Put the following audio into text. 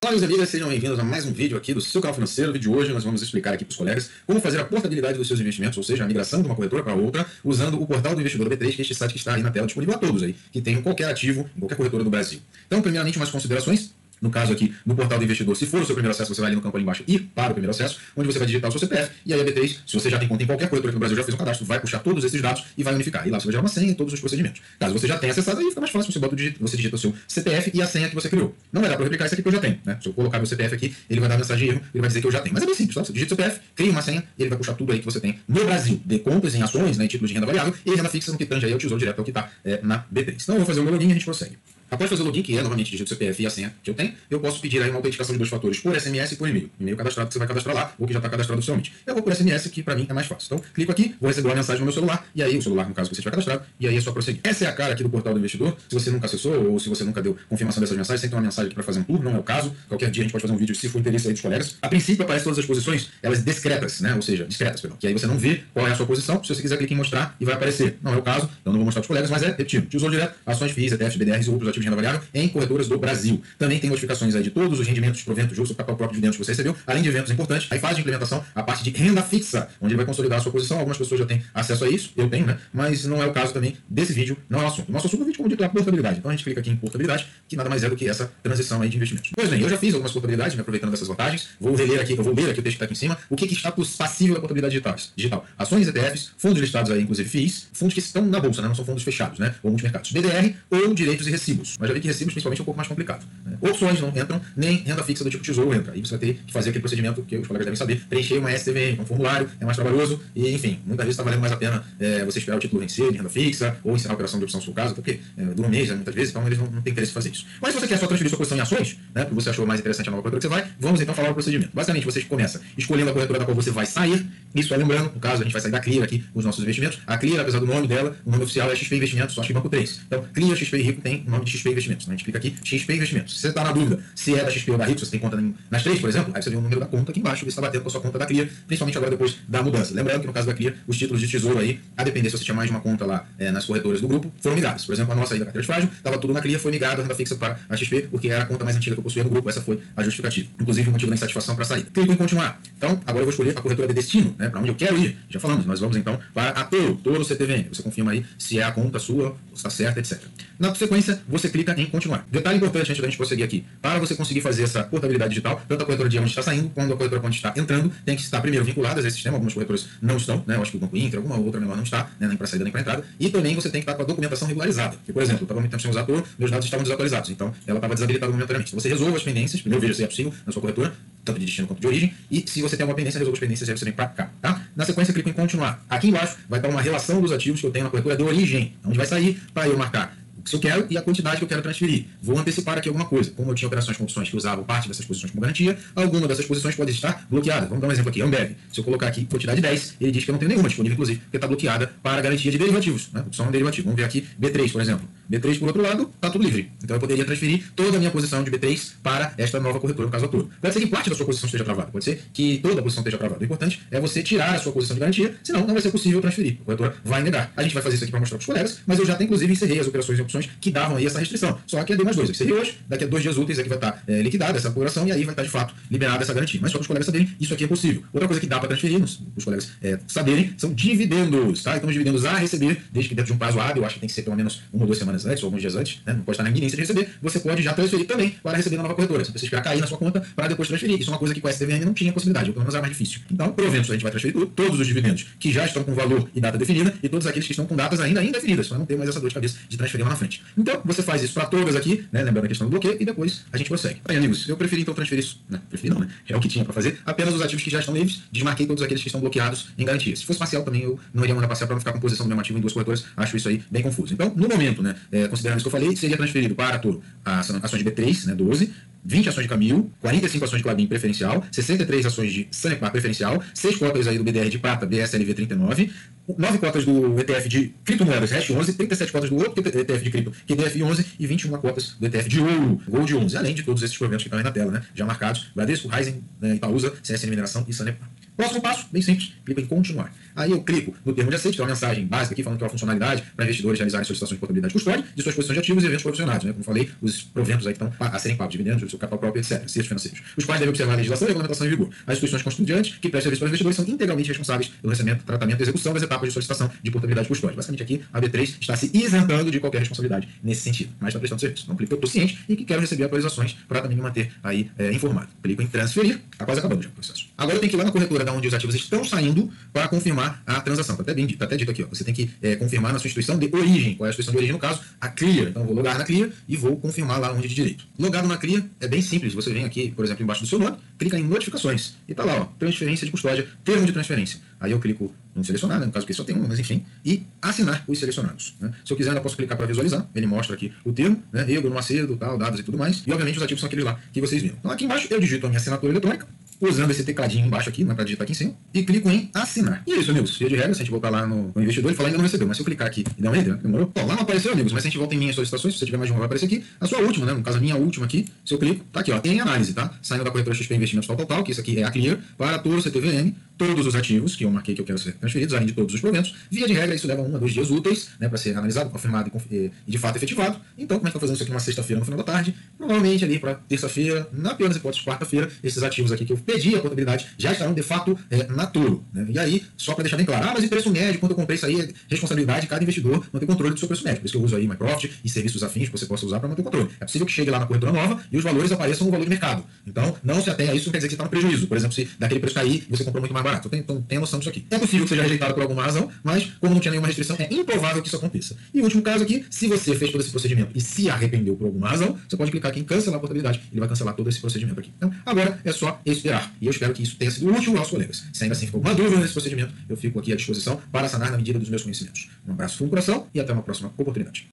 Olá, meus amigos, sejam bem-vindos a mais um vídeo aqui do seu canal financeiro. No vídeo de hoje nós vamos explicar aqui para os colegas como fazer a portabilidade dos seus investimentos, ou seja, a migração de uma corretora para outra, usando o portal do investidor B3, que é este site que está aí na tela, disponível a todos aí, que tenham qualquer ativo em qualquer corretora do Brasil. Então, primeiramente, umas considerações. No caso aqui, no portal do investidor, se for o seu primeiro acesso, você vai ali no campo ali embaixo e para o primeiro acesso, onde você vai digitar o seu CPF, e aí a B3, se você já tem conta em qualquer corretora aqui no Brasil, já fez um cadastro, vai puxar todos esses dados e vai unificar. E lá você vai gerar uma senha e todos os procedimentos. Caso você já tenha acessado, aí fica mais fácil, você digita o seu CPF e a senha que você criou. Não vai dar para replicar isso aqui que eu já tenho, né? Se eu colocar meu CPF aqui, ele vai dar mensagem de erro, ele vai dizer que eu já tenho. Mas é bem simples, tá? Você digita o CPF, cria uma senha, e ele vai puxar tudo aí que você tem no Brasil, de contas em ações, né, em títulos de renda variável, e renda fixa no que tange aí ao Tesouro Direto, é o que está na B3. Então eu vou fazer o meu login e a gente prossegue. Após fazer o login, que é novamente digito o CPF e a senha que eu tenho, eu posso pedir aí uma autenticação de dois fatores por SMS e por e-mail. E-mail cadastrado que você vai cadastrar lá, ou que já está cadastrado oficialmente. Eu vou por SMS, que para mim é mais fácil. Então, clico aqui, vou receber uma mensagem no meu celular, e aí o celular, no caso que você tiver cadastrado, e aí é só prosseguir. Essa é a cara aqui do portal do investidor. Se você nunca acessou, ou se você nunca deu confirmação dessas mensagens, tem que ter uma mensagem aqui para fazer um tour, não é o caso. Qualquer dia a gente pode fazer um vídeo se for interesse aí dos colegas. A princípio aparece todas as posições, elas discretas, né? Ou seja, discretas, perdão. Que aí você não vê qual é a sua posição. Se você quiser clicar em mostrar e vai aparecer. Não é o caso, eu não vou mostrar para os colegas, mas repetindo, Tesouro Direto, ações, FIIs, ETFs, BDRs e outros ativos de renda variável em corretoras do Brasil. Também tem notificações aí de todos os rendimentos, proventos, juros, capital próprio, dividendos que você recebeu, além de eventos importantes. Aí fase de implementação, a parte de renda fixa, onde ele vai consolidar a sua posição. Algumas pessoas já têm acesso a isso, eu tenho, né? Mas não é o caso também desse vídeo, não é o assunto. O nosso assunto do vídeo, como dito, é a portabilidade. Então a gente clica aqui em portabilidade, que nada mais é do que essa transição aí de investimentos. Pois bem, eu já fiz algumas portabilidades, me aproveitando dessas vantagens. Eu vou ler aqui o texto que está aqui em cima. O que está passível da portabilidade digital? Ações, ETFs, fundos listados aí, inclusive FIIs, fundos que estão na bolsa, né? Não são fundos fechados, né? Ou multimercados. BDR ou direitos e recibos. Mas já vi que recibos, principalmente, é um pouco mais complicado, né? Opções não entram, nem renda fixa do tipo tesouro entra. Aí você vai ter que fazer aquele procedimento que os colegas devem saber, preencher uma STVM, um formulário, é mais trabalhoso e, enfim, muitas vezes está valendo mais a pena você esperar o título vencer de renda fixa ou ensinar a operação de opção se for o caso, porque dura um mês, muitas vezes, então eles não têm interesse em fazer isso. Mas se você quer só transferir sua posição em ações, né, porque você achou mais interessante a nova corretora que você vai, vamos então falar o procedimento. Basicamente, você começa escolhendo a corretora da qual você vai sair. Isso é lembrando, no caso, a gente vai sair da Clear aqui, os nossos investimentos. A Clear, apesar do nome dela, o nome oficial é XP Investimentos, só acho que Banco 3. Então, Clear, XP e Rico tem o nome de XP Investimentos. Então, a gente clica aqui, XP Investimentos. Se você está na dúvida se é da XP ou da Rico, se você tem conta nas três, por exemplo, aí você vê o número da conta aqui embaixo, você está batendo com a sua conta da Clear, principalmente agora depois da mudança. Lembrando que no caso da Clear, os títulos de tesouro aí, a depender se você tinha mais de uma conta lá nas corretoras do grupo, foram migrados. Por exemplo, a nossa aí da carteira de frágil, estava tudo na Clear, foi migrado a renda fixa para a XP, porque era a conta mais antiga que eu possuía no grupo, essa foi a justificativa. Inclusive o motivo da insatisfação para sair. Clico em continuar. Então, agora eu vou escolher a corretora de destino, né, para onde eu quero ir. Já falamos, nós vamos então para a Toro CTVM. Você confirma aí se é a conta sua, se está certa, etc. Na sequência, você clica em continuar. Detalhe importante antes da gente prosseguir aqui. Para você conseguir fazer essa portabilidade digital, tanto a corretora de onde está saindo, quanto a corretora onde está entrando, tem que estar primeiro vinculadas a esse sistema. Algumas corretoras não estão, né? Eu acho que o Banco Inter, alguma outra menor não está, né? Nem para saída nem para entrada. E também você tem que estar com a documentação regularizada. Porque, por exemplo, eu estava muito tempo sem usar a Toro, meus dados estavam desatualizados. Então, ela estava desabilitada momentaneamente. Então, você resolve as pendências, primeiro veja se é possível na sua corretora, tanto de destino quanto de origem, e se você tem alguma pendência, resolva as pendências e aí você vem para cá, tá? Na sequência, clico em continuar. Aqui embaixo vai estar uma relação dos ativos que eu tenho na corretora de origem, onde vai sair para eu marcar o que eu quero e a quantidade que eu quero transferir. Vou antecipar aqui alguma coisa. Como eu tinha operações com opções que usavam parte dessas posições como garantia, alguma dessas posições pode estar bloqueada. Vamos dar um exemplo aqui, Ambev. Se eu colocar aqui quantidade 10, ele diz que eu não tenho nenhuma disponível, inclusive, porque está bloqueada para garantia de derivativos, né? Opção derivativo. Vamos ver aqui B3, por exemplo. B3, por outro lado, está tudo livre. Então eu poderia transferir toda a minha posição de B3 para esta nova corretora, no caso da Toro. Pode ser que parte da sua posição esteja travada, pode ser que toda a posição esteja travada. O importante é você tirar a sua posição de garantia, senão não vai ser possível transferir. A corretora vai negar. A gente vai fazer isso aqui para mostrar para os colegas, mas eu já tenho, inclusive, encerrei as operações e opções que davam aí essa restrição. Só que é D mais 2. Aqui seria hoje, daqui a 2 dias úteis aqui vai estar liquidada essa operação e aí vai estar de fato liberada essa garantia. Mas só para os colegas saberem, isso aqui é possível. Outra coisa que dá para transferir, os colegas saberem, são dividendos, tá? Então os dividendos a receber, desde que dentro de um prazo hábil, eu acho que tem que ser pelo menos 1 ou 2 semanas antes, ou alguns dias antes, né? Não pode estar na iminência de receber, você pode já transferir também para receber na nova corretora. Você precisa esperar cair na sua conta para depois transferir. Isso é uma coisa que com a STVM não tinha possibilidade, ou pelo menos era mais difícil. Então, por eventos, a gente vai transferir todos os dividendos que já estão com valor e data definida e todos aqueles que estão com datas ainda indefinidas, para não ter mais essa dor de cabeça de transferir lá na frente. Então, você faz isso para todas aqui, né? Lembrando a questão do bloqueio, e depois a gente prossegue. Aí, amigos, eu preferi então transferir isso, né? Preferi não, né? É o que tinha para fazer, apenas os ativos que já estão livres, desmarquei todos aqueles que estão bloqueados em garantia. Se fosse parcial também, eu não iria mandar parcial para não ficar com posição do mesmo ativo em duas corretoras, acho isso aí bem confuso. Então, no momento, né, considerando isso que eu falei, seria transferido para a Toro as ações de B3, né, 12, 20 ações de Camil, 45 ações de Klabin preferencial, 63 ações de Sanepar preferencial, 6 cotas aí do BDR de prata, BSLV 39, 9 cotas do ETF de criptomoedas, Hash 11, 37 cotas do outro ETF de cripto, QDF 11 e 21 cotas do ETF de ouro, Gold 11, além de todos esses proventos que estão aí na tela, né, já marcados, Bradesco, Raizen, Itaúsa, CSN Mineração e Sanepar. Próximo passo, bem simples, clico em continuar. Aí eu clico no termo de aceite, que é uma mensagem básica aqui, falando que é uma funcionalidade para investidores realizarem solicitações de portabilidade de custódia de suas posições de ativos e eventos provisionados, né? Como falei, os proventos aí que estão a serem pagos, dividendos, do seu capital próprio, etc., acertos financeiros. Os quais devem observar a legislação e a regulamentação em vigor. As instituições constituintes que prestam serviço para os investidores são integralmente responsáveis pelo recebimento, tratamento e execução das etapas de solicitação de portabilidade de custódia. Basicamente aqui, a B3 está se isentando de qualquer responsabilidade nesse sentido, mas está prestando serviço. Então, clico que eu estou ciente e que quero receber atualizações para também me manter aí informado. Clico em transferir, está quase acabando já o processo. Agora eu tenho que ir lá na corretora da onde os ativos estão saindo para confirmar a transação. Está até dito aqui, ó. Você tem que confirmar na sua instituição de origem. Qual é a instituição de origem no caso? A Clear. Então eu vou logar na Clear e vou confirmar lá onde de direito. Logado na Clear é bem simples. Você vem aqui, por exemplo, embaixo do seu nome, clica em notificações e está lá, ó, transferência de custódia, termo de transferência. Aí eu clico em selecionar, né, no caso aqui só tem um, mas enfim, e assinar os selecionados. Né? Se eu quiser, ainda posso clicar para visualizar. Ele mostra aqui o termo, né, eu, Bruno Macedo, tal, dados e tudo mais. E obviamente os ativos são aqueles lá que vocês viram. Então aqui embaixo eu digito a minha assinatura eletrônica, usando esse tecladinho embaixo aqui, para digitar aqui em cima, e clico em assinar. E é isso, amigos. Via de regra, se a gente voltar lá no investidor, ele fala ainda não recebeu, mas se eu clicar aqui e dar uma enter, demorou? Bom, lá não apareceu, amigos, mas se a gente volta em minhas solicitações, se você tiver mais de uma, vai aparecer aqui, a sua última, né? No caso, a minha última aqui, se eu clico, tá aqui, ó, tem análise, tá? Saindo da corretora XP Investimentos tal, que isso aqui é a Clear, para todo o CTVM, todos os ativos que eu marquei que eu quero ser transferidos, além de todos os proventos. Via de regra, isso leva 1 a 2 dias úteis, né, para ser analisado, confirmado e de fato efetivado. Então, como é que eu estou fazendo isso aqui numa sexta-feira no final da tarde? Provavelmente ali para terça-feira, na pior das hipóteses, quarta-feira, esses ativos aqui que eu pedi a contabilidade já estarão de fato naturo. Né? E aí, só para deixar bem claro, mas e preço médio, quando eu comprei isso aí, é responsabilidade de cada investidor manter controle do seu preço médio. Por isso que eu uso aí MyProfit e serviços afins que você possa usar para manter controle. É possível que chegue lá na corretora nova e os valores apareçam no valor de mercado. Então, não se atenha a isso, não quer dizer que você está no prejuízo. Por exemplo, se daquele preço cair e você comprou muito mais barato. Então, tenha noção disso aqui. É possível que seja rejeitado por alguma razão, mas como não tinha nenhuma restrição, é improvável que isso aconteça. E o último caso aqui, se você fez todo esse procedimento e se arrependeu por alguma razão, você pode clicar aqui em cancelar a portabilidade, ele vai cancelar todo esse procedimento aqui. Então, agora é só esperar. E eu espero que isso tenha sido útil aos colegas. Se ainda assim ficou alguma dúvida nesse procedimento, eu fico aqui à disposição para sanar na medida dos meus conhecimentos. Um abraço fundo no coração e até uma próxima oportunidade.